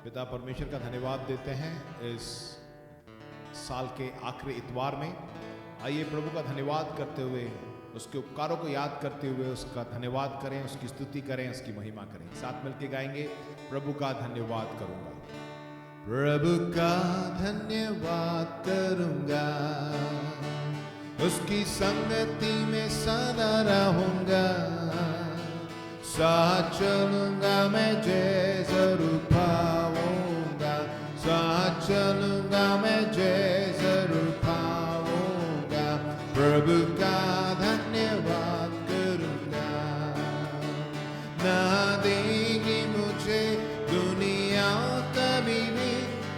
पिता परमेश्वर का धन्यवाद देते हैं इस साल के आखिरी इतवार में। आइए प्रभु का धन्यवाद करते हुए, उसके उपकारों को याद करते हुए उसका धन्यवाद करें, उसकी स्तुति करें, उसकी महिमा करें। साथ मिलके गाएंगे, प्रभु का धन्यवाद करूंगा। प्रभु का धन्यवाद करूंगा, उसकी संगति में सदा रहूंगा। साथ चलूंगा मैं जय जरूर पाऊंगा, साथ चलूंगा मैं जय जरूर पाऊंगा। प्रभु का धन्यवाद करूंगा। ना देगी मुझे दुनिया कभी भी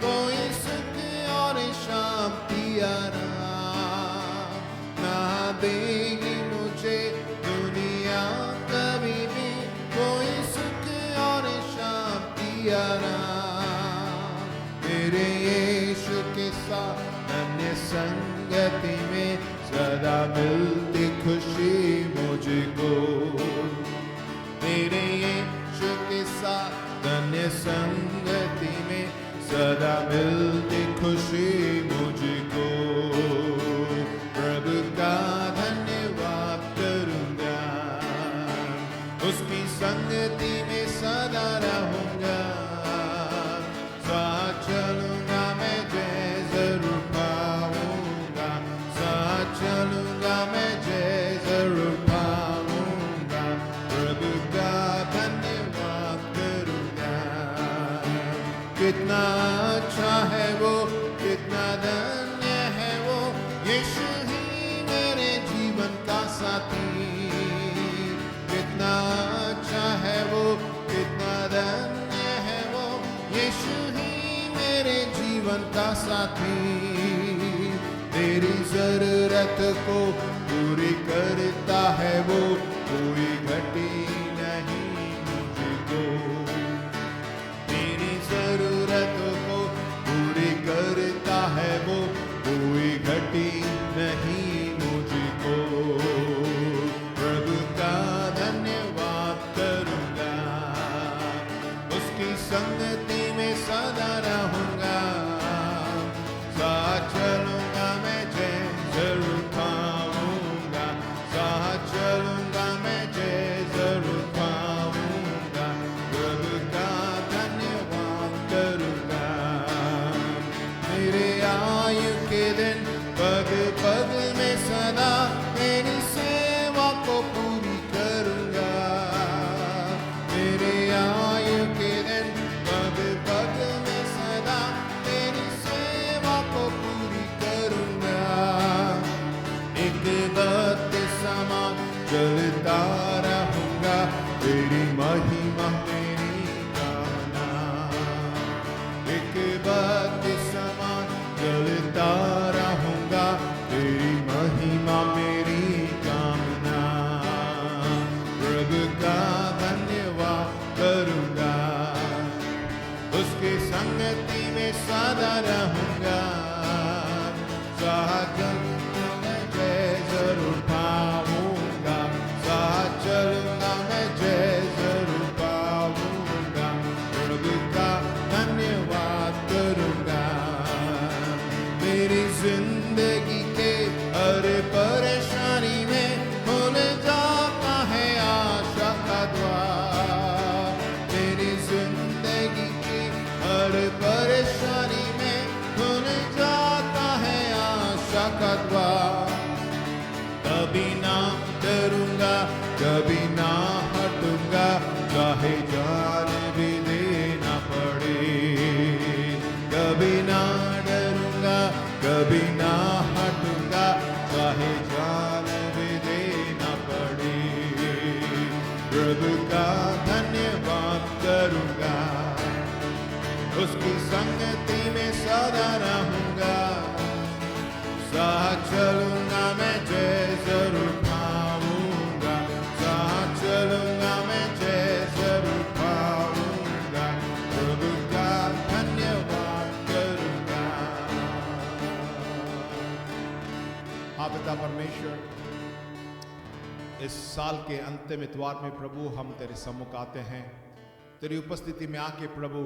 कोई सुख और शांति आराम, ना देगी मुझे दुनिया कभी भी कोई सुख और शांति आराम। मेरे यीशु के साथ अन्य संगति में सदा मिलती खुशी मुझको। मेरे यीशु के साथ अन्य संगति में सदा मिलती खुशी मुझको। प्रभु का धन्यवाद करूंगा, उसकी संगति में सदा रहूंगा। साथ चलूंगा मैं जय जरूर पाऊंगा, साथ चलूंगा मैं जय जरूर पाऊंगा। प्रभु का धन्यवाद करूंगा। कितना अच्छा है वो, कितना धन्य है वो, यीशु ही मेरे जीवन का साथी। कितना अच्छा है वो, कितना धन्य है वो, यीशु ही मेरे जीवन का साथी। तेरी जरूरत को पूरी करता है वो, कोई घटी नहीं मुझको। तेरी जरूरत को पूरी करता है वो, कोई घटी नहीं मुझको। प्रभु का धन्यवाद करूंगा, उसकी संगति में सदा रहूंगा। साथ चलूंगा मैं जय जरूर पाऊंगा, साथ चलूंगा मैं जय जरूर पाऊंगा। प्रभु का धन्यवाद करूंगा। मेरे आयु के दिन पग पग में सदा मेरी सेवा को पूरी करूंगा। मेरे आयु के दिन पग पग में सदा मेरी सेवा को पूरी करूंगा। एक बपतिस्मा चलता रहूंगा, तेरी महिमा मेरी गाना। एक बपतिस्मा चलता रहूंगा, तेरी महिमा मेरी कामना। प्रभु का धन्यवाद करूंगा, उसकी संगति में सदा रहूंगा। साथ चलूंगा मैं जय जरूर पाऊंगा, साथ चलूंगा मैं जय जरूर पाऊंगा। प्रभु का धन्यवाद करूंगा। मेरी जिंदगी के हर परेशानी में खुल जाता है आशा का द्वार। मेरी जिंदगी की हर परेशानी में खुल जाता है आशा का द्वार। कभी ना डरूंगा, कभी ना हटूंगा, चाहे जान भी देना पड़े। कभी ना डरूंगा, कभी ना हटूंगा, चाहे जान भी देना पड़े। प्रभु का धन्यवाद करूंगा, उसकी संगति में सदा रहूंगा। साथ चलूंगा मैं जय जरूर पाऊंगा, साथ चलूंगा मैं जय जरूर पाऊंगा। प्रभु का धन्यवाद करूंगा। हाँ पिता परमेश्वर, इस साल के अंतिम इतवार में प्रभु हम तेरे सम्मुख आते हैं, तेरी उपस्थिति में आके प्रभु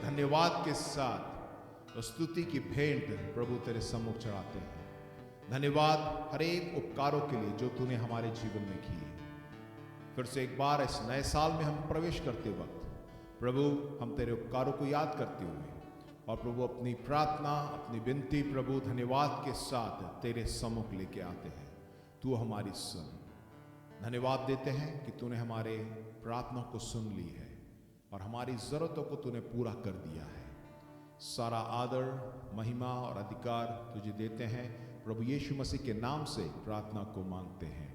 धन्यवाद के साथ स्तुति की भेंट प्रभु तेरे सम्मुख चढ़ाते हैं। धन्यवाद हर एक उपकारों के लिए जो तूने हमारे जीवन में किए। फिर से एक बार इस नए साल में हम प्रवेश करते वक्त प्रभु हम तेरे उपकारों को याद करते हुए और प्रभु अपनी प्रार्थना अपनी विनती प्रभु धन्यवाद के साथ तेरे सम्मुख लेके आते हैं। तू हमारी सुन। धन्यवाद देते हैं कि तूने हमारे प्रार्थना को सुन ली है और हमारी जरूरतों को तूने पूरा कर दिया है। सारा आदर महिमा और अधिकार तुझे देते हैं। प्रभु यीशु मसीह के नाम से प्रार्थना को मांगते हैं।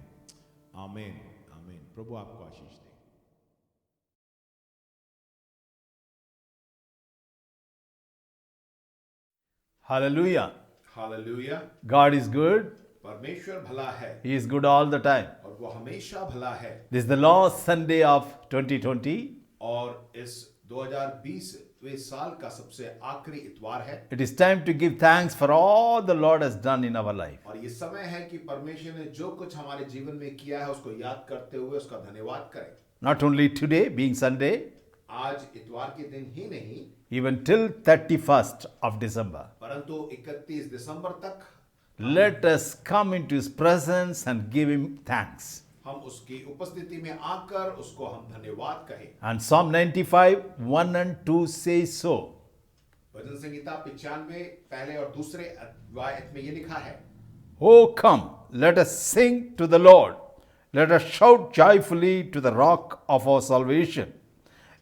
आमीन आमीन। प्रभु आपको आशीष दे। Hallelujah. Hallelujah. God is good. परमेश्वर भला है He is good all the time. और वो हमेशा भला है। This is the last Sunday of 2020. और इस 2020वें साल का सबसे आखिरी इतवार है It is time to give thanks for all the Lord has done in our life. और ये समय है कि परमेश्वर ने जो कुछ हमारे जीवन में किया है उसको याद करते हुए उसका धन्यवाद करें। Not only today being Sunday, आज इतवार के दिन ही नहीं even till 31st of December. परंतु 31 दिसंबर तक Let us come into His presence and give Him thanks. हम उसकी उपस्थिति में आकर उसको हम धन्यवाद कहें। And Psalm 95, 1 and 2 says so. भजन संहिता 95 पहले और दूसरे अध्याय में ये लिखा है, Oh, come, let us sing to the Lord. Let us shout joyfully to the rock of our salvation.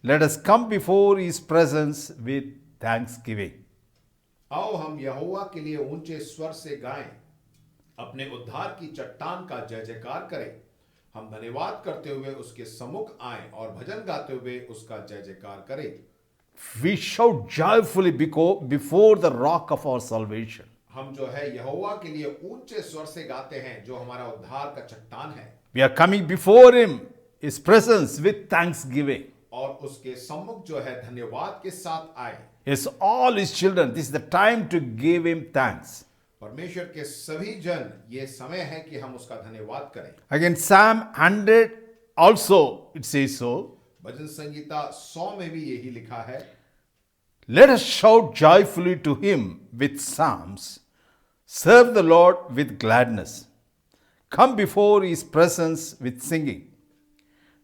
Let us come before His presence with thanksgiving. आओ हम यहोवा के लिए ऊंचे स्वर से गाएं, अपने उद्धार की चट्टान का जय जयकार करें। हम धन्यवाद करते हुए उसके सम्मुख आएं और भजन गाते हुए उसका जय जयकार करें। We shout joyfully before the rock of our salvation. हम जो है यहोवा के लिए ऊंचे स्वर से गाते हैं जो हमारा उद्धार का चट्टान है। We are coming before Him, His presence with thanksgiving. और उसके सम्मुख जो है धन्यवाद के साथ आए। Yes, all His children, this is the time to give Him thanks. परमेश्वर के सभी जन ये समय है कि हम उसका धन्यवाद करें। Again, Psalm 100 also it says so. भजन संगीता 100 में भी यही लिखा है, Let us shout joyfully to Him with psalms. Serve the Lord with gladness. Come before His presence with singing.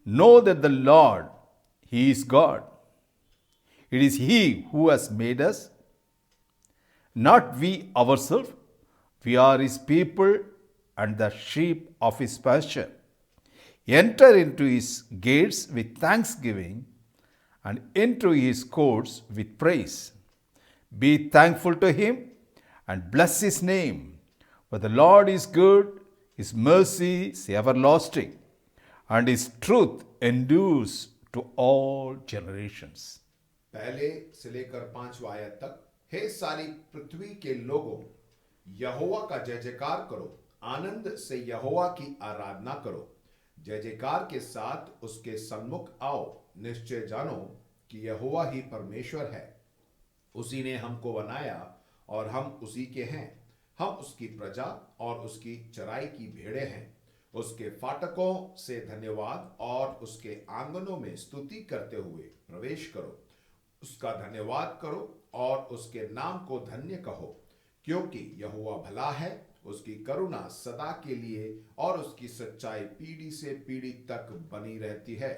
Know that the Lord, He is God. It is He who has made us, not we ourselves. We are His people and the sheep of His pasture. Enter into His gates with thanksgiving and into His courts with praise. Be thankful to Him and bless His name. For the Lord is good, His mercy is everlasting, and His truth endures to all generations. पहले से लेकर 5वां आयत तक, हे सारी पृथ्वी के लोगों, यहोवा का जय जयकार करो, आनंद से यहोवा की आराधना करो, जय जयकार के साथ उसके सन्मुख आओ। निश्चय जानो कि यहोवा ही परमेश्वर है, उसी ने हमको बनाया और हम उसी के हैं। हम उसकी प्रजा और उसकी चराई की भेड़े हैं। उसके फाटकों से धन्यवाद और उसके आंगनों में स्तुति करते हुए प्रवेश करो। उसका धन्यवाद करो और उसके नाम को धन्य कहो, क्योंकि यहोवा भला है, उसकी करुणा सदा के लिए और उसकी सच्चाई पीढ़ी से पीढ़ी तक बनी रहती है।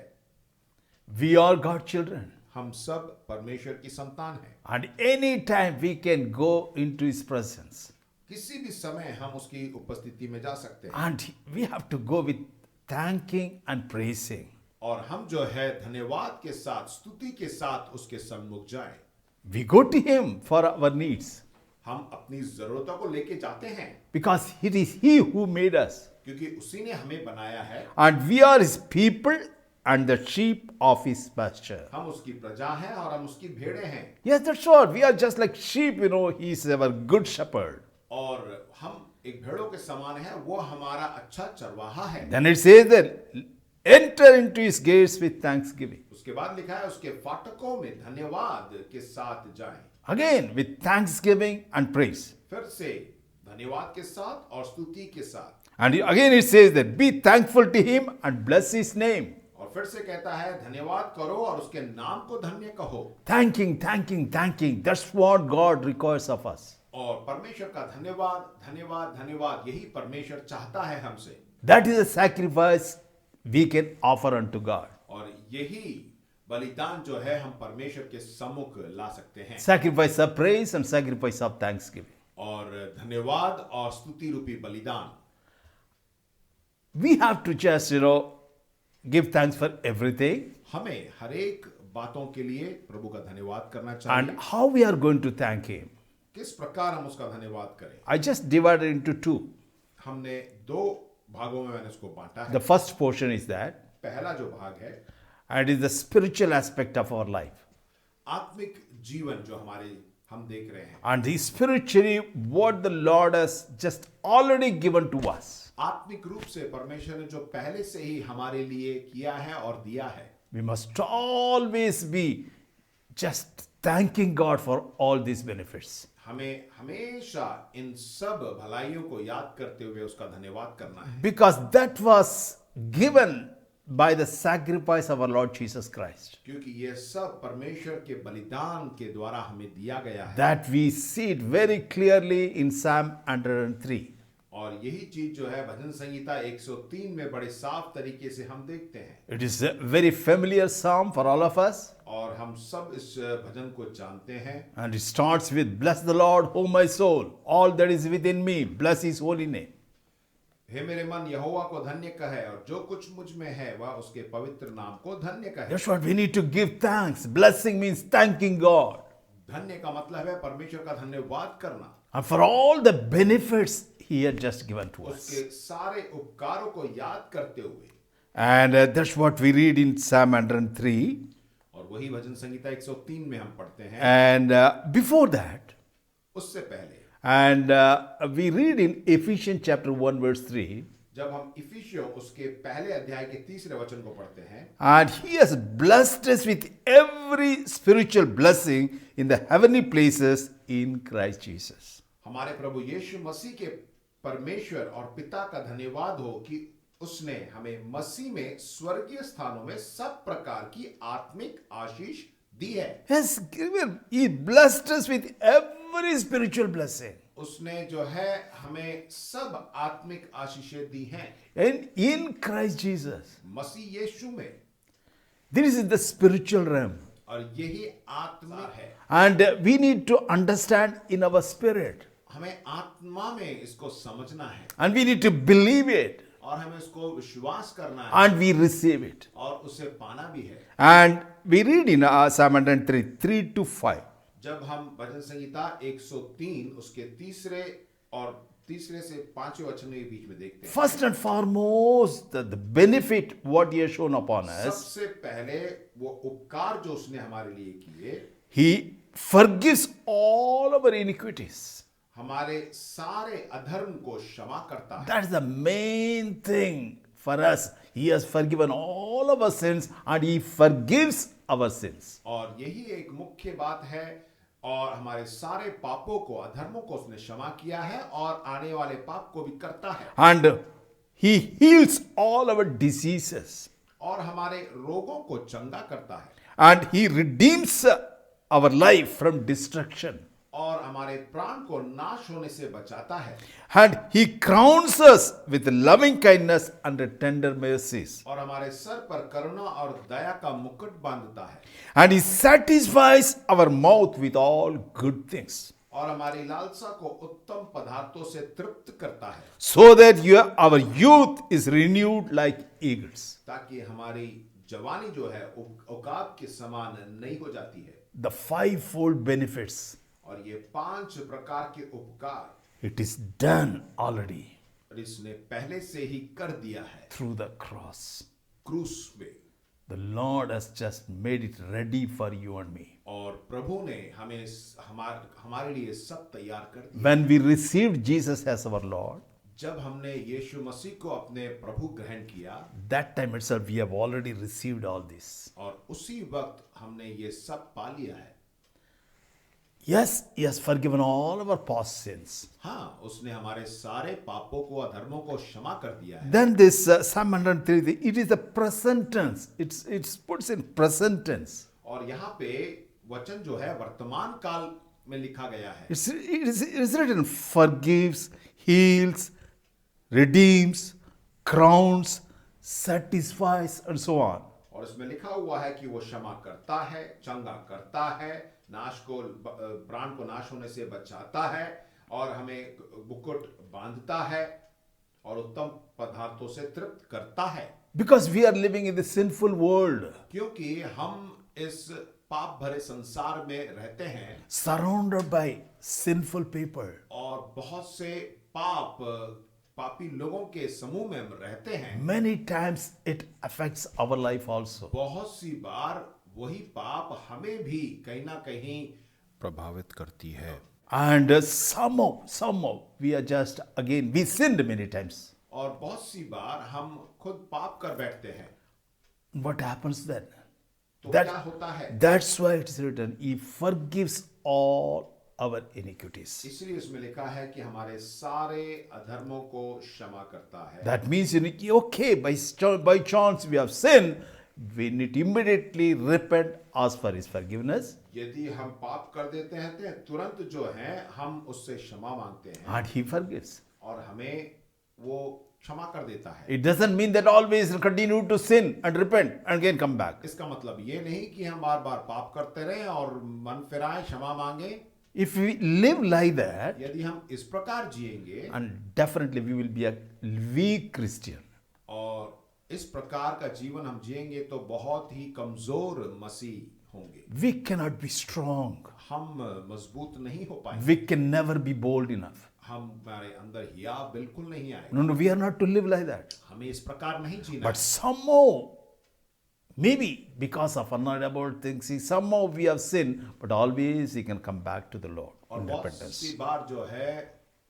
We are God's children. हम सब परमेश्वर की संतान हैं। And any time we can go into His presence. किसी भी समय हम उसकी उपस्थिति में जा सकते हैं। And we have to go with thanking and praising. और हम जो है धन्यवाद के साथ स्तुति के साथ उसके सम्मुख जाएं। We go to Him for our needs. हम अपनी जरूरतों को लेके जाते हैं Because it is He who made us. क्योंकि उसी ने हमें बनाया है। And we are His people and the sheep of His pasture. हम उसकी प्रजा हैं और हम उसकी भेड़ें हैं। Yes, that's what. We are just like sheep, He is our good shepherd. और हम एक भेड़ों के समान हैं, वो हमारा अच्छा चरवाहा है। Then it says that enter into His gates with thanksgiving. उसके बाद लिखा है उसके फाटकों में धन्यवाद के साथ जाएं। Again with thanksgiving and praise. फिर से धन्यवाद के साथ और स्तुति के साथ। And again it says that be thankful to Him and bless His name. और फिर से कहता है धन्यवाद करो और उसके नाम को धन्य कहो। Thanking, thanking, thanking. That's what God requires of us. और परमेश्वर का धन्यवाद धन्यवाद धन्यवाद यही परमेश्वर चाहता है हमसे। That is a sacrifice we can offer unto God. और यही बलिदान जो है हम परमेश्वर के सम्मुख ला सकते हैं। Sacrifice of praise and sacrifice of thanksgiving. और धन्यवाद और स्तुति रूपी बलिदान। We have to just, give thanks for everything. हमें हर एक बातों के लिए प्रभु का धन्यवाद करना And चाहिए। how we are going to thank Him? किस प्रकार हम उसका धन्यवाद करें? I just divided into two. हमने दो भागों में मैंने उसको बांटा है। The first portion is that, पहला जो भाग है and it is the spiritual aspect of our life. आत्मिक जीवन जो हमारे हम देख रहे हैं। And the spiritually, what the Lord has just already given to us. आत्मिक रूप से परमेश्वर ने जो पहले से ही हमारे लिए किया है और दिया है। We must always be just thanking God for all these benefits. हमें हमेशा इन सब भलाइयों को याद करते हुए उसका धन्यवाद करना है। Because that was given by the sacrifice of our Lord Jesus Christ. क्योंकि ये सब परमेश्वर के बलिदान के द्वारा हमें दिया गया है। That we see it very clearly in Psalm 103. और यही चीज जो है भजन संहिता 103 में बड़े साफ तरीके से हम देखते हैं। It is a very familiar psalm for all of us. और हम सब इस भजन को जानते हैं। And it starts with, Bless the Lord, O my soul, all that is within me, bless His holy name. हे मेरे मन यहोवा को धन्य कहे और जो कुछ मुझ में है वह उसके पवित्र नाम को धन्य कहे। That's what we need to give thanks. Blessing means thanking God. धन्य का मतलब है परमेश्वर का धन्यवाद करना। And for all the benefits He had just given to us. उसके सारे उपकारों को याद करते हुए। And that's what we read in Psalm 103. और वही भजन संहिता 103 में हम पढ़ते हैं। And before that, उससे पहले and we read in Ephesians chapter 1 verse 3. जब हम इफिसियों उसके पहले अध्याय के 3 वचन को पढ़ते हैं। And He has blessed us with every spiritual blessing in the heavenly places in Christ Jesus. हमारे प्रभु यीशु मसीह के परमेश्वर और पिता का धन्यवाद हो कि उसने हमें मसीह में स्वर्गीय स्थानों में सब प्रकार की आत्मिक आशीष दी है। Has given, He blessed us with every spiritual blessing. उसने जो है हमें सब आत्मिक आशीषें दी हैं। And in Christ Jesus. मसीह यीशु में। This is the spiritual realm. और यही आत्मा है। And we need to understand in our spirit. हमें आत्मा में इसको समझना है। And we need to believe it. और हमें इसको विश्वास करना है। And we receive it. और उसे पाना भी है। And we read in Psalm 103, 3 to 5. जब हम भजन संहिता 103 उसके तीसरे से 5वें वचन के बीच में देखते हैं। First and foremost, the benefit what He has shown upon us. सबसे पहले वो उपकार जो उसने हमारे लिए किए। He forgives all our iniquities. हमारे सारे अधर्म को क्षमा करता है। That is the main thing for us. He has forgiven all of our sins and He forgives our sins. और यही एक मुख्य बात है और हमारे सारे पापों को अधर्मों को उसने क्षमा किया है और आने वाले पाप को भी करता है। And He heals all our diseases. और हमारे रोगों को चंगा करता है। And He redeems our life from destruction. और हमारे प्राण को नाश होने से बचाता है। And He crowns us with loving kindness and tender mercies. और हमारे सर पर करुणा और दया का मुकुट बांधता है। And He satisfies our mouth with all good things. और हमारी लालसा को उत्तम पदार्थों से तृप्त करता है। So that our youth is renewed like eagles. ताकि हमारी जवानी जो है उकाब के समान नई हो जाती है। The fivefold benefits. और ये 5 प्रकार के उपकार It is done already और इसने पहले से ही कर दिया है। through the cross. क्रूस में The Lord has just made it ready for you and me. और प्रभु ने हमें हमारे लिए सब तैयार कर दिया। When we received Jesus as our Lord, जब हमने यीशु मसीह को अपने प्रभु ग्रहण किया, that time itself we have already received all this. और उसी वक्त हमने ये सब पा लिया है। Yes, He has forgiven all our past sins. हाँ, उसने हमारे सारे पापों को, अधर्मों को क्षमा कर दिया है। Then this Psalm 103, it is the present tense. It's puts in present tense. और यहाँ पे वचन जो है वर्तमान काल में लिखा गया है। It's written forgives, heals, redeems, crowns, satisfies, and so on. और इसमें लिखा हुआ है कि वो क्षमा करता है, चंगा करता है, नाश को, प्राण को नाश होने से बचाता है और हमें मुकुट बांधता है और उत्तम पदार्थों से तृप्त करता है। Because we are living in the sinful world, क्योंकि हम इस पाप भरे संसार में रहते हैं surrounded by sinful people. और बहुत से पापी लोगों के समूह में हम रहते हैं। Many times it affects our life also. बहुत सी बार वही पाप हमें भी कहीं ना कहीं प्रभावित करती है। And somehow we are just, again, we sinned many times. और बहुत सी बार हम खुद पाप कर बैठते हैं। What happens then? तो क्या होता है? That's why it's written, He forgives all our iniquities. इसलिए इसमें लिखा है कि हमारे सारे अधर्मों को क्षमा करता है। That means, okay, by chance we have sinned, we need to immediately repent, ask for His forgiveness, यदि हम पाप कर देते हैं तो तुरंत जो है हम उससे क्षमा मांगते हैं and He forgives. और हमें वो क्षमा कर देता है। It doesn't mean that always continue to sin and repent and again come back. इसका मतलब ये नहीं कि हम बार बार पाप करते रहें और मन फिराएं, क्षमा मांगे। If we live like that, यदि हम इस प्रकार जिएंगे and definitely we will be a weak Christian. और इस प्रकार का जीवन हम जिएंगे तो बहुत ही कमजोर मसीह होंगे। We cannot be strong. हम मजबूत नहीं हो पाएंगे। We can never be bold enough. हमारे अंदर हिया बिल्कुल नहीं आएगा। No, we are not to live like that. हमें इस प्रकार नहीं जीना। But somehow, maybe because of unavoidable things, somehow we have sinned, but always we can come back to the Lord और in बहुत repentance. सी बार जो है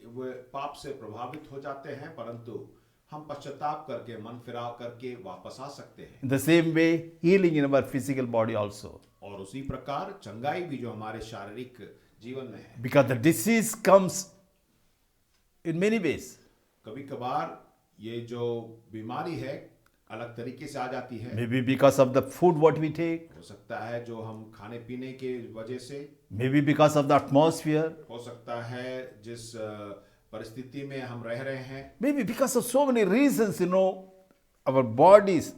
वो पाप से प्रभावित हो जाते हैं, परंतु हम पश्चाताप करके मन फिराव करके वापस आ सकते हैं। In the same way, healing in our physical body also. और उसी प्रकार चंगाई भी जो हमारे शारीरिक जीवन में है। Because the disease comes in many ways. कभी कभार ये जो बीमारी है अलग तरीके से आ जाती है। Maybe because of the food what we take. हो सकता है जो हम खाने पीने के वजह से, Maybe because of the atmosphere. हो सकता है जिस परिस्थिति में हम रह रहे हैं, Maybe because of so many reasons, our bodies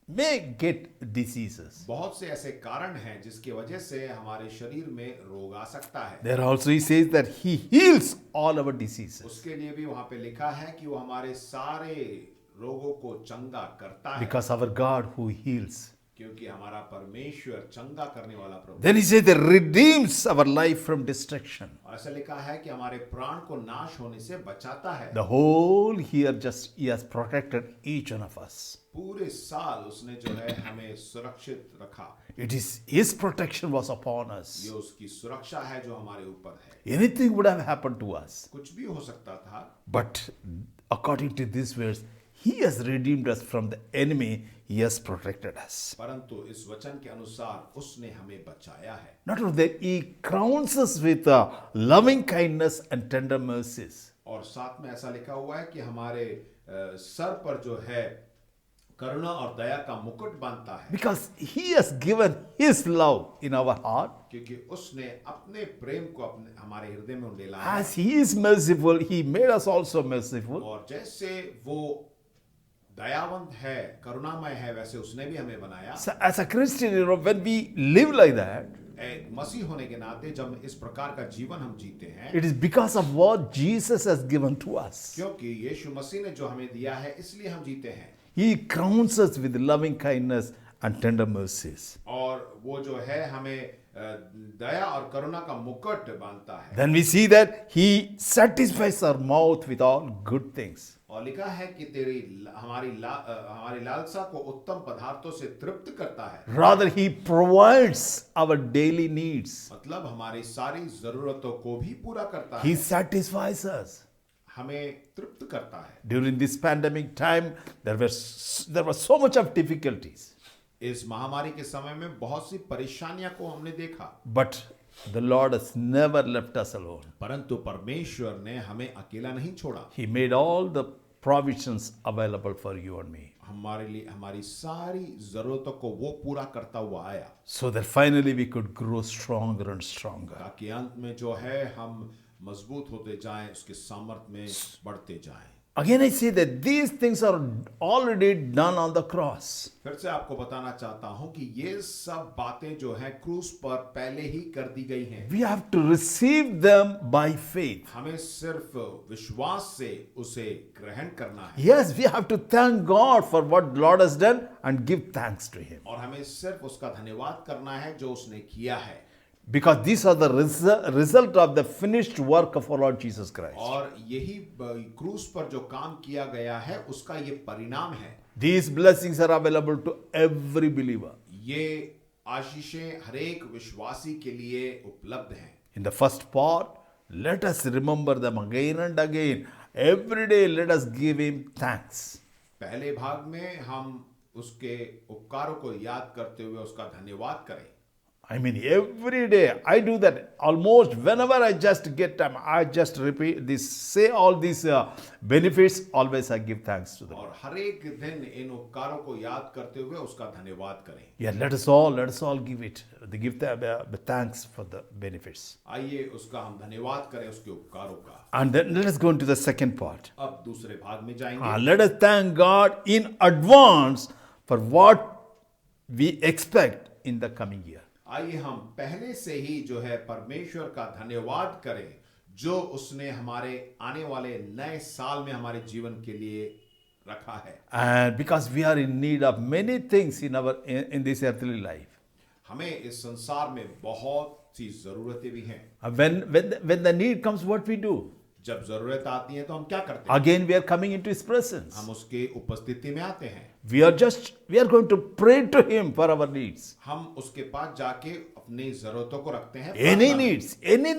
may get diseases. बहुत से ऐसे कारण हैं जिसकी वजह से हमारे शरीर में रोग आ सकता है। There also he says that He heals all our diseases. उसके लिए भी वहां पे लिखा है कि वो हमारे सारे रोगों को चंगा करता है, Because our God who heals. क्योंकि हमारा परमेश्वर चंगा करने वाला प्रभु। Then he says that redeems our life from destruction. और ऐसा लिखा है कि हमारे प्राण को नाश होने से बचाता है। The whole year just He has protected each one of us. पूरे साल उसने जो है हमें सुरक्षित रखा। It is His protection was upon us. ये उसकी सुरक्षा है जो हमारे ऊपर है। Anything would have happened to us. कुछ भी हो सकता था, But according to this verse, He has redeemed us from the enemy. He has protected us. परंतु इस वचन के अनुसार उसने हमें बचाया है। Not only that, He crowns us with loving kindness and tender mercies. और साथ में ऐसा लिखा हुआ है कि हमारे सर पर जो है करुणा और दया का मुकुट बांधता है। Because He has given His love in our heart. क्योंकि उसने अपने प्रेम को अपने हमारे हृदय में उंडेला है। As He is merciful, He made us also merciful. और जैसे वो दयावंत है, करुणामय है, वैसे उसने भी हमें बनाया। So as a Christian, when we live like that, एक मसीह होने के नाते जब इस प्रकार का जीवन हम जीते हैं, it is because of what Jesus has given to us. क्योंकि यीशु मसीह ने जो हमें दिया है इसलिए हम जीते हैं। He crowns us with loving kindness and tender mercies. और वो जो है हमें दया और करुणा का मुकुट बांधता है। Then we see that He satisfies our mouth with all good things. और लिखा है कि हमारी लालसा को उत्तम पदार्थों से तृप्त करता है। Rather, He provides our daily needs. मतलब हमारी सारी जरूरतों को भी पूरा करता He है, satisfies us. हमें तृप्त करता है। During this pandemic time, there was so much of difficulties. इस महामारी के समय में बहुत सी परेशानियों को हमने देखा, But The Lord has never left us alone. परंतु परमेश्वर ने हमें अकेला नहीं छोड़ा। He made all the provisions available for you and me, हमारे लिए हमारी सारी जरूरतों को वो पूरा करता हुआ आया, so that finally we could grow stronger and stronger. ताकि अंत में जो है हम मजबूत होते जाएं, उसके सामर्थ्य में बढ़ते जाएं। Again, I say that these things are already done on the cross. फिर से आपको बताना चाहता हूं कि ये सब बातें जो हैं क्रूस पर पहले ही कर दी गई हैं। We have to receive them by faith. हमें सिर्फ विश्वास से उसे ग्रहण करना है। Yes, we have to thank God for what Lord has done and give thanks to Him. और हमें सिर्फ उसका धन्यवाद करना है जो उसने किया है, Because these are the result of the finished work of our Lord Jesus Christ. और यही क्रूस पर जो काम किया गया है उसका ये परिणाम है। These blessings are available to every believer. ये आशीषें हर एक विश्वासी के लिए उपलब्ध हैं। In the first part, let us remember them again and again. Every day, let us give Him thanks. पहले भाग में हम उसके उपकारों को याद करते हुए उसका धन्यवाद करें। I mean, every day I do that. Almost whenever I just get time, I just repeat this, say all these benefits. Always I give thanks to them. और हर एक दिन इन उपकारों को याद करते हुए उसका धन्यवाद करें। Yeah, let us all give it. Give the thanks for the benefits. आइए उसका हम धन्यवाद करें उसके उपकारों का। And then let us go into the second part. अब दूसरे भाग में जाएंगे। Let us thank God in advance for what we expect in the coming year. आइए हम पहले से ही जो है परमेश्वर का धन्यवाद करें जो उसने हमारे आने वाले नए साल में हमारे जीवन के लिए रखा है। And because we are in need of many things in this earthly life. हमें इस संसार में बहुत सी जरूरतें भी हैं। When the need comes, what we do? जब जरूरत आती है तो हम क्या करते हैं? Again, we are coming into His presence. हम उसके उपस्थिति में आते हैं। We are going to pray to Him for our needs. हम उसके पास जाके अपनी जरूरतों को रखते हैं। Any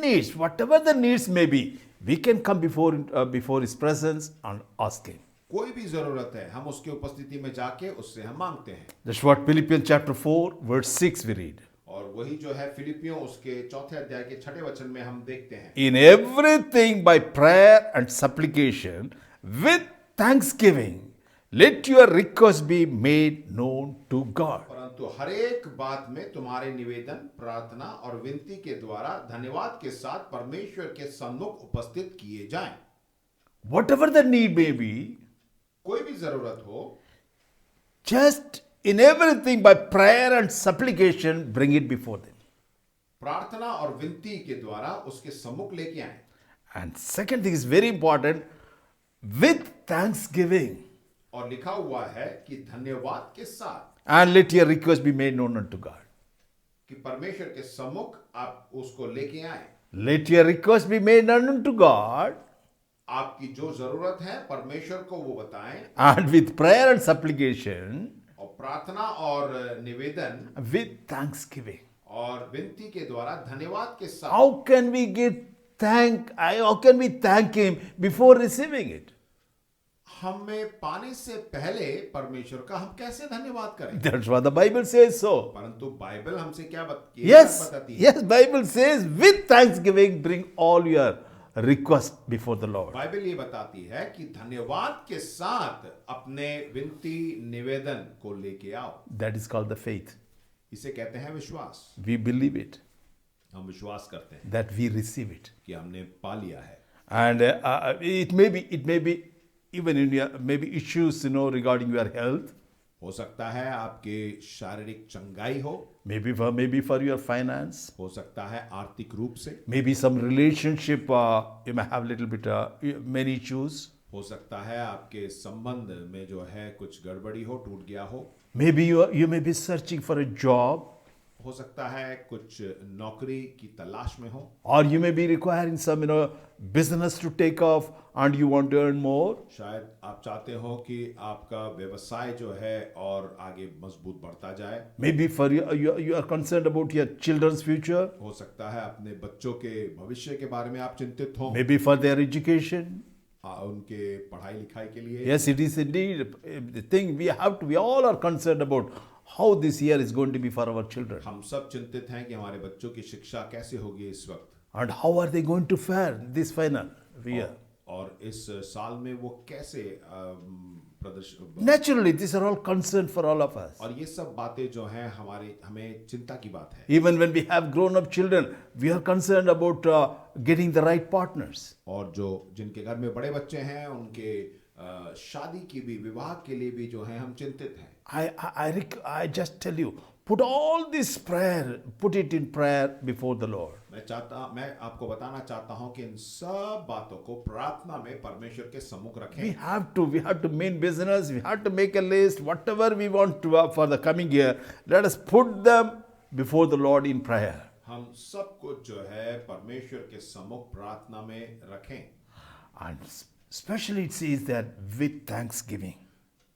needs, whatever the needs may be, we can come before His presence and ask Him. कोई भी जरूरत है हम उसके उपस्थिति में जाके उससे हम मांगते हैं। That's what Philippians chapter 4 verse 6 we read. और वही जो है फिलिपियों उसके चौथे अध्याय के 6 वचन में हम देखते हैं। In everything by prayer and supplication with thanksgiving, let your request be made known to God. परंतु हर एक बात में तुम्हारे निवेदन, प्रार्थना और विनती के द्वारा धन्यवाद के साथ परमेश्वर के सम्मुख उपस्थित किए जाएं। Whatever the need may be, कोई भी जरूरत हो, just in everything by prayer and supplication bring it before them. प्रार्थना और विनती के द्वारा उसके सम्मुख लेके आएं। And second thing is very important, with thanksgiving. और लिखा हुआ है कि धन्यवाद के साथ, And let your request be made known unto God. कि परमेश्वर के सम्मुख आप उसको लेके आएं। Let your request be made known unto God. आपकी जो जरूरत है परमेश्वर को वो बताएं। And with prayer and supplication, और प्रार्थना और निवेदन with thanksgiving. और विनती के द्वारा धन्यवाद के साथ। How can we thank Him before receiving it? हमें पाने से पहले परमेश्वर का हम कैसे धन्यवाद करें? That's what the Bible says so. परंतु बाइबल हमसे क्या बताती है? Yes, Bible says with thanksgiving bring all your request before the Lord. Bible ये बताती है कि धन्यवाद के साथ अपने विनती निवेदन को लेके आओ। That is called the faith. इसे कहते हैं विश्वास। We believe it. हम विश्वास करते हैं That we receive it. कि हमने पा लिया है। And it may be even in your maybe issues regarding your health. हो सकता है आपके शारीरिक चंगाई हो, maybe for your finance. हो सकता है आर्थिक रूप से, Maybe some relationship you may have little bit many issues. हो सकता है आपके संबंध में जो है कुछ गड़बड़ी हो, टूट गया हो। Maybe you may be searching for a job. हो सकता है कुछ नौकरी की तलाश में हो। Or you may be requiring some business to take off and you want to earn more. शायद आप चाहते हो कि आपका व्यवसाय जो है और आगे मजबूत बढ़ता जाए। Maybe for you are concerned about your children's future. हो सकता है अपने बच्चों के भविष्य के बारे में आप चिंतित हो। Maybe for their education. उनके पढ़ाई लिखाई के लिए। Yes, it is indeed the thing we all are concerned about. how this year is going to be for our children. हम सब चिंतित हैं कि हमारे बच्चों की शिक्षा कैसे होगी इस वक्त, And how are they going to fare this final year? और इस साल में वो कैसे प्रदर्शन। Naturally, these are all concerned for all of us. और ये सब बातें जो हैं हमें चिंता की बात है। Even when we have grown up children, we are concerned about getting the right partners. और जो जिनके घर में बड़े बच्चे हैं उनके शादी की भी, विवाह के लिए भी जो है हम चिंतित हैं। I just tell you, put all this prayer, put it in prayer before the Lord. मैं आपको बताना चाहता हूं कि इन सब बातों को प्रार्थना में परमेश्वर के सम्मुख रखें। We have to mean business. We have to make a list. Whatever we want to for the coming year, let us put them before the Lord in prayer. हम सब कुछ जो है परमेश्वर के सम्मुख प्रार्थना में रखें। And especially it says that with thanksgiving.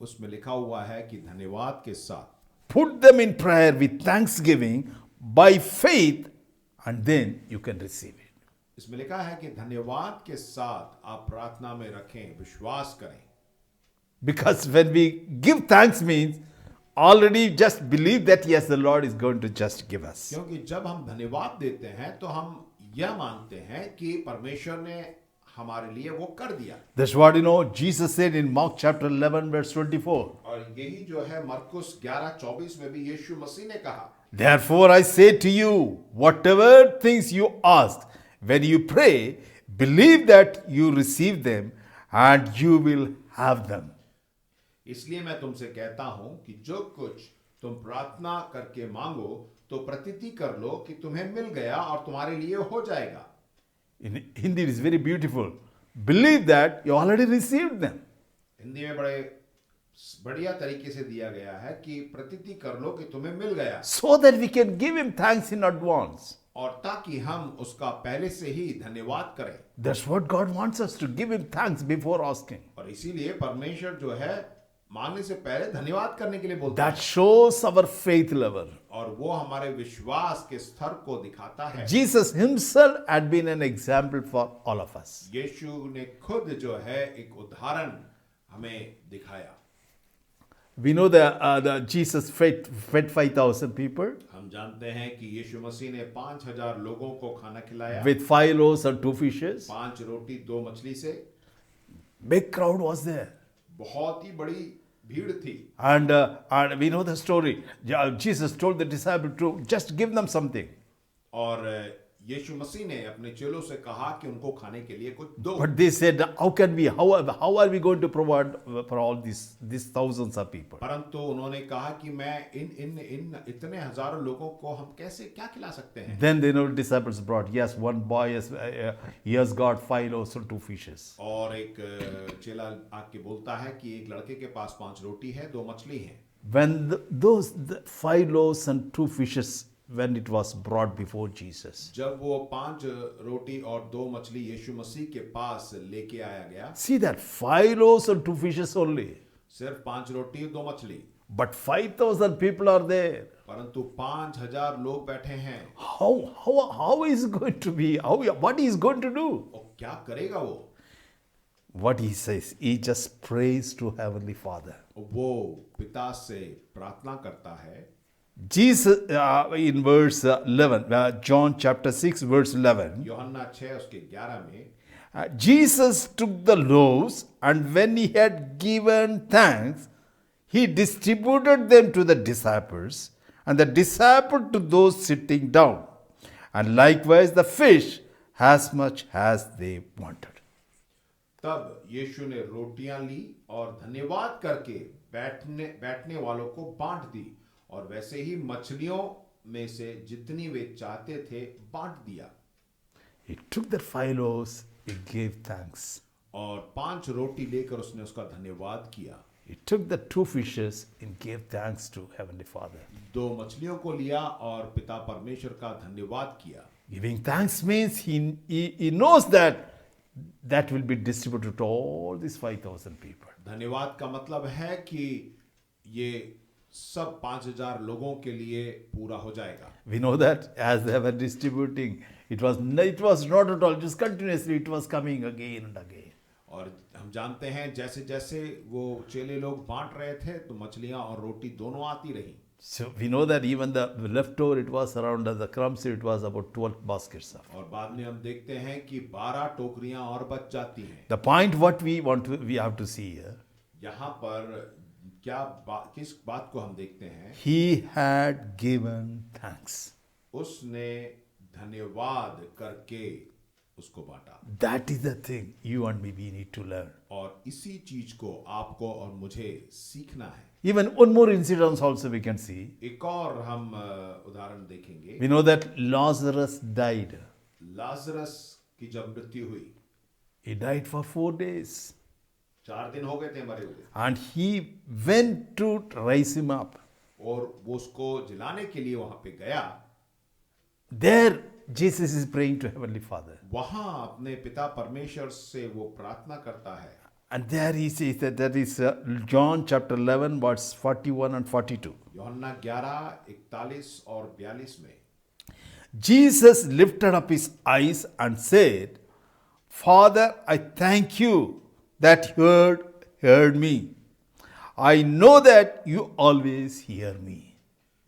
उसमें लिखा हुआ है कि धन्यवाद के साथ। Put them in prayer with thanksgiving by faith, and then you can receive it. इसमें लिखा है कि धन्यवाद के साथ आप प्रार्थना में रखें, विश्वास करें। Because when we give thanks means already just believe that yes, the Lord is going to just give us. क्योंकि जब हम धन्यवाद देते हैं तो हम यह मानते हैं कि परमेश्वर ने हमारे लिए वो कर दिया। That's what Jesus said in Mark chapter 11 verse 24. और यही जो है मरकुस 11:24 में भी यीशु मसीह ने कहा, Therefore I say to you, whatever things you ask, when you pray, believe that you receive them and you will have them. इसलिए मैं तुमसे कहता हूं कि जो कुछ तुम प्रार्थना करके मांगो तो प्रतीति कर लो कि तुम्हें मिल गया और तुम्हारे लिए हो जाएगा। In Hindi it is very beautiful. Believe that you already received them. Hindi में बड़े बढ़िया तरीके से दिया गया है कि प्रतीति कर लो कि तुम्हें मिल गया, So that we can give him thanks in advance. और ताकि हम उसका पहले से ही धन्यवाद करें। That's what God wants us to give him thanks before asking. और इसीलिए परमेश्वर जो है मांगने से पहले धन्यवाद करने के लिए बोलता That shows our faith level. है, और वो हमारे विश्वास के स्तर को दिखाता है। Jesus himself had been an example for all of us. यीशु ने खुद जो है एक उदाहरण हमें दिखाया। We know that Jesus fed 5,000 people हम जानते हैं कि यीशु मसीह ने 5,000 लोगों को खाना खिलाया with 5 loaves and 2 fishes. 5 रोटी 2 मछली से। Big crowd was there. बहुत ही बड़ी भीड़ थी। And we know the story. Jesus told the disciple to just give them something. और यीशु मसीह ने अपने चेलों से कहा कि उनको खाने के लिए कुछ दो। But they said, how are we going to provide for all these thousands of people? परंतु उन्होंने कहा कि मैं इन इतने हजारों लोगों को हम कैसे क्या खिला सकते हैं। Then the disciples brought, yes, one boy he has got 5 loaves and 2 fishes. और एक चेला आके बोलता है कि एक लड़के के पास 5 रोटी है 2 मछली है। When those 5 loaves and 2 fishes, when it was brought before Jesus, जब वो 5 रोटी और 2 मछली यीशु मसीह के पास लेके आया गया, see that 5 loaves and 2 fishes only, सिर्फ 5 रोटी 2 मछली, but 5,000 people are there. परंतु 5,000 लोग बैठे हैं। How is going to be? What he is going to do? और क्या करेगा वो? What he says, he just prays to Heavenly Father. वो पिता से प्रार्थना करता है। Jesus in verse 11, John chapter 6 verse 11, यूहन्ना 6 उसके 11 में Jesus took the loaves, and when he had given thanks, he distributed them to the disciples, and the disciples to those sitting down, and likewise the fish as much as they wanted. तब यीशु ने रोटियां ली और धन्यवाद करके बैठने वालों को बांट दी, और वैसे ही मछलियों में से जितनी वे चाहते थे बांट दिया। He took the 5 loaves, he gave thanks. और 5 रोटी लेकर उसने उसका धन्यवाद किया। He took the 2 fishes and gave thanks to Heavenly Father. 2 मछलियों को लिया और पिता परमेश्वर का धन्यवाद किया। Giving thanks means he knows that will be distributed to all these 5,000 people. धन्यवाद का मतलब है कि ये सब 5,000 लोगों के लिए पूरा हो जाएगा। We know that as they were distributing, it was not at all, just continuously it was coming again and again. और हम जानते हैं जैसे जैसे वो चेले लोग बांट रहे थे तो मछलियां और रोटी दोनों आती रही। So we know that even the leftover, it was around the crumbs, it was about 12 baskets of. और बाद में हम देखते हैं कि 12 टोकरियां और बच जाती हैं। The point what we have to see here, यहाँ पर किस बात को हम देखते हैं? he had given thanks. उसने धन्यवाद करके उसको बांटा। That is the thing you and me we need to learn. और इसी चीज को आपको और मुझे सीखना है। Even one more incident also we can see. एक और हम उदाहरण देखेंगे। We know that Lazarus died. Lazarus की जब मृत्यु हुई, He died for 4 days. 4 दिन हो गए थे मरे हुए, And he went to raise him up. और वो उसको जिलाने के लिए वहां पे गया। There Jesus is praying to Heavenly Father. वहां अपने पिता परमेश्वर से वो प्रार्थना करता है। And there he says that is John chapter 11 verse 41 and 42. यूहन्ना 11, 41 और 42 में Jesus lifted up his eyes and said, Father, I thank you that you heard me. I know that you always hear me.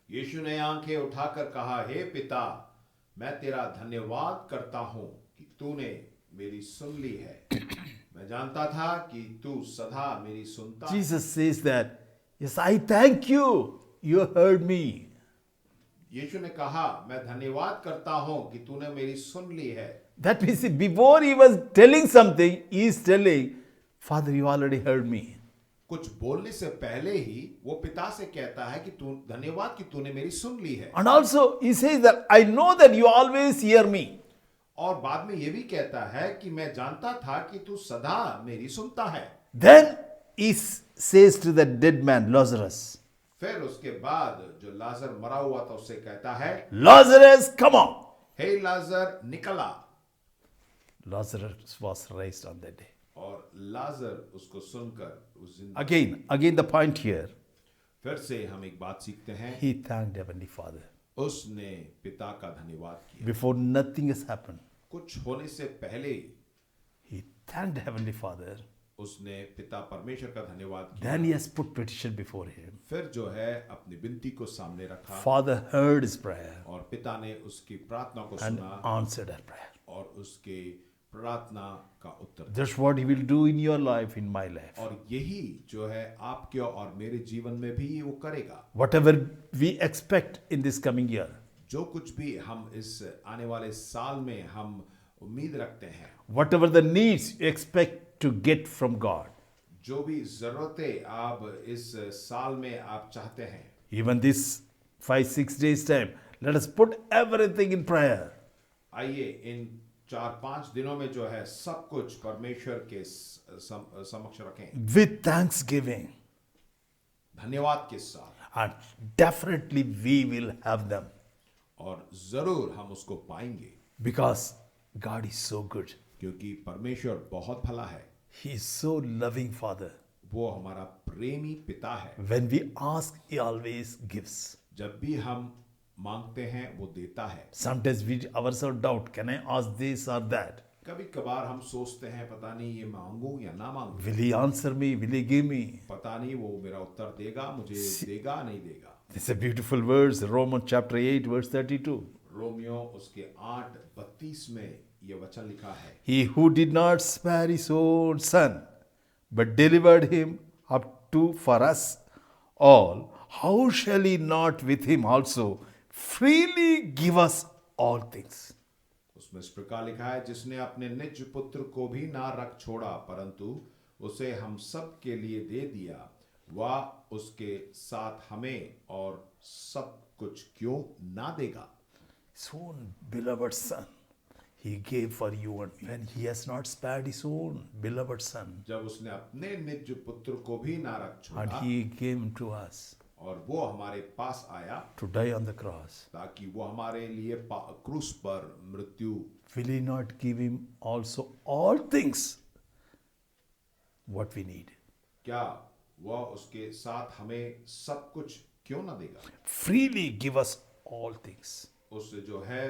यीशु ने आंखें उठाकर कहा, हे पिता, मैं तेरा धन्यवाद करता हूं कि तूने मेरी सुन ली है। मैं जानता था कि तू सदा मेरी सुनता है। Jesus says that, yes, I thank you. You heard me. यीशु ने कहा, मैं धन्यवाद करता हूं कि तूने मेरी सुन ली है। That means before he was telling something, he is telling, Father, you already heard me. कुछ बोलने से पहले ही वो पिता से कहता है कि तू धन्यवाद कि तूने मेरी सुन ली है। And also he says that I know that you always hear me. और बाद में ये भी कहता है कि मैं जानता था कि तू सदा मेरी सुनता है। Then he says to the dead man, Lazarus, फिर उसके बाद जो लाजर मरा हुआ था उससे कहता है, Lazarus, come on. हे लाजर निकला। Lazarus was raised on that day. और लाजर उसको सुनकर उस दिन Again the point here, फिर से हम एक बात सीखते हैं। he thanked Heavenly Father. उसने पिता का धन्यवाद किया। Before nothing has happened, कुछ होने से पहले he thanked Heavenly Father. उसने पिता परमेश्वर का धन्यवाद किया। Then he has put petition before him. फिर जो है अपनी विनती को सामने रखा। Father heard his prayer और पिता ने उसकी प्रार्थना को and सुना answered her prayer. और उसके प्रार्थना का उत्तर दिया। That's what he will do in your life, in my life. और यही जो है आपके और मेरे जीवन में भी वो करेगा। Whatever we expect in this coming year, जो कुछ भी हम इस आने वाले साल में हम उम्मीद रखते हैं, whatever the needs you expect to get from God, जो भी जरूरतें आप इस साल में आप चाहते हैं, even this 5-6 days time, let us put everything in prayer. आइए इन 4-5 दिनों में जो है सब कुछ परमेश्वर के समक्ष रखें With thanksgiving, धन्यवाद के साथ, and definitely we will have them और जरूर हम उसको पाएंगे because God is so good. क्योंकि परमेश्वर बहुत भला है। He is so loving Father. वो हमारा प्रेमी पिता है। When we ask, He always gives. जब भी हम मांगते हैं वो देता है। Sometimes we ourselves doubt, can I ask this or that? कभी कभार हम सोचते हैं पता नहीं ये मांगू या ना मांगू, Will He answer me? Will He give me? पता नहीं वो मेरा उत्तर देगा, मुझे देगा नहीं देगा। This is a beautiful verse, Romans chapter 8, verse 32. Romeo उसके 8:32 में ये वचन लिखा है, He who did not spare his own son, but delivered him up to for us all, how shall he not with him also freely give us all things? उसमें इस प्रकार लिखा है, जिसने अपने निज पुत्र को भी ना रख छोड़ा परंतु उसे हम सब के लिए दे दिया, वह उसके साथ हमें और सब कुछ क्यों ना देगा। His own beloved son, He gave for you and me. When He has not spared His own beloved son, जब उसने अपने निज पुत्र को भी ना रख and छोड़ा He came to us और वो हमारे पास आया to die on the cross, ताकि वो हमारे लिए क्रूस पर मृत्यु, will He not give Him also all things what we need? क्या वह उसके साथ हमें सब कुछ क्यों ना देगा। Freely give us all things. उससे जो है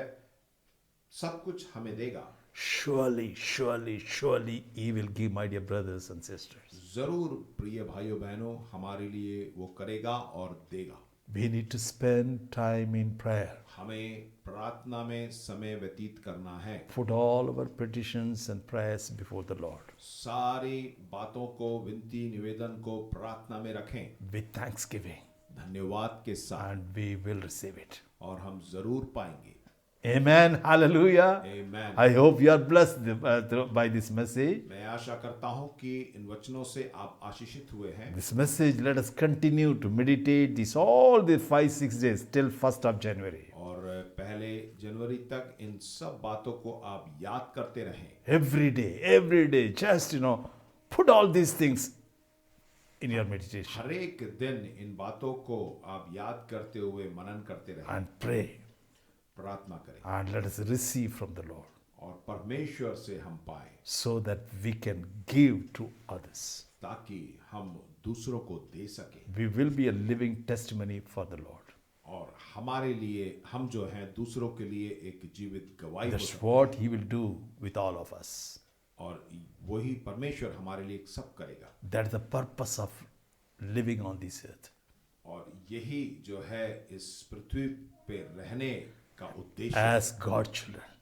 सब कुछ हमें देगा। Surely, surely, surely He will give, my dear brothers and sisters. जरूर प्रिय भाइयों बहनों हमारे लिए वो करेगा और देगा। We need to spend time in prayer. हमें प्रार्थना में समय व्यतीत करना है. Put all our petitions and prayers before the Lord सारी बातों को, विनती निवेदन को प्रार्थना में रखें with thanksgiving, धन्यवाद के साथ, and we will receive it. और हम जरूर पाएंगे. Amen. Hallelujah. Amen. I hope you are blessed by this message. मैं आशा करता हूं कि इन वचनों से आप आशीषित हुए हैं. This message, let us continue to meditate this all the 5-6 days till 1st of January. और पहले जनवरी तक इन सब बातों को आप याद करते रहें. Every day, just put all these things in your meditation हर एक दिन इन बातों को आप याद करते हुए मनन करते रहें, and pray, प्रार्थना करें, and let us receive from the Lord और परमेश्वर से हम पाएं, so that we can give to others. ताकि हम दूसरों को दे सकें. We will be a living testimony for the Lord. और हमारे लिए, हम जो हैं दूसरों के लिए एक जीवित गवाही हो That's सकें. what He will do with all of us. और वही परमेश्वर हमारे लिए सब करेगा. That's the purpose of living on this earth. और यही जो है इस पृथ्वी पे रहने का उद्देश्य है, As God's children.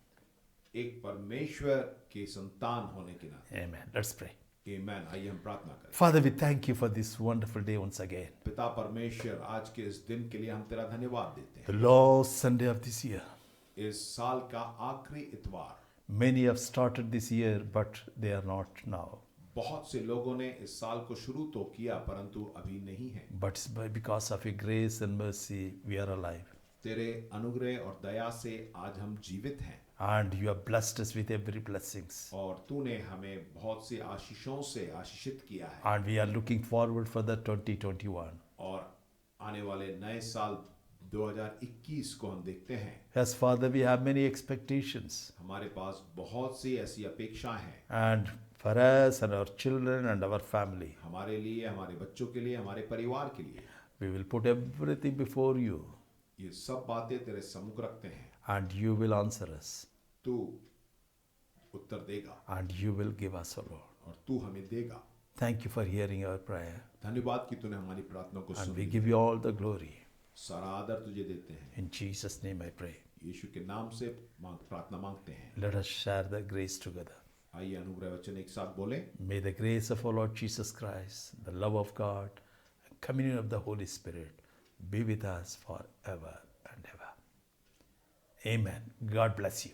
एक परमेश्वर के संतान होने के नाते. Amen. Let's pray. आमीन. आइए हम प्रार्थना करें. Father, we thank you for this wonderful day once again. पिता परमेश्वर, आज के इस दिन के लिए हम तेरा धन्यवाद देते हैं. The last Sunday of this year. इस साल का आखिरी इतवार. Many have started this year, but they are not now. बहुत से लोगों ने इस साल को शुरू तो किया परंतु अभी नहीं है. But because of your grace and mercy, we are alive. तेरे अनुग्रह और दया से आज हम जीवित हैं. And you have blessed us with every blessings. और तूने हमें बहुत सी आशीषों से आशीषित किया है. And we are looking forward for the 2021. और आने वाले नए साल 2021 को हम देखते हैं. Yes, Father, we have many expectations. हमारे पास बहुत सी ऐसी अपेक्षाएं हैं. And for us and our children and our family, हमारे लिए, हमारे बच्चों के लिए, हमारे परिवार के लिए. we will put everything before you. ये सब बातें तेरे सम्मुख रखते हैं. And you will answer us. तू उत्तर देगा And you will give us, O Lord. और तू हमें देगा. Thank you for hearing our prayer. धन्यवाद कि तूने हमारी प्रार्थना को And सुन we लिया. give you all the glory. सारा आदर तुझे देते हैं. In Jesus' name I pray. यीशु के नाम से प्रार्थना मांगते हैं. Let us share the grace together. आइए अनुग्रह वचन एक साथ बोले. May the grace of our Lord Jesus Christ, the love of God, and communion of the Holy Spirit be with us forever and ever. Amen. God bless you.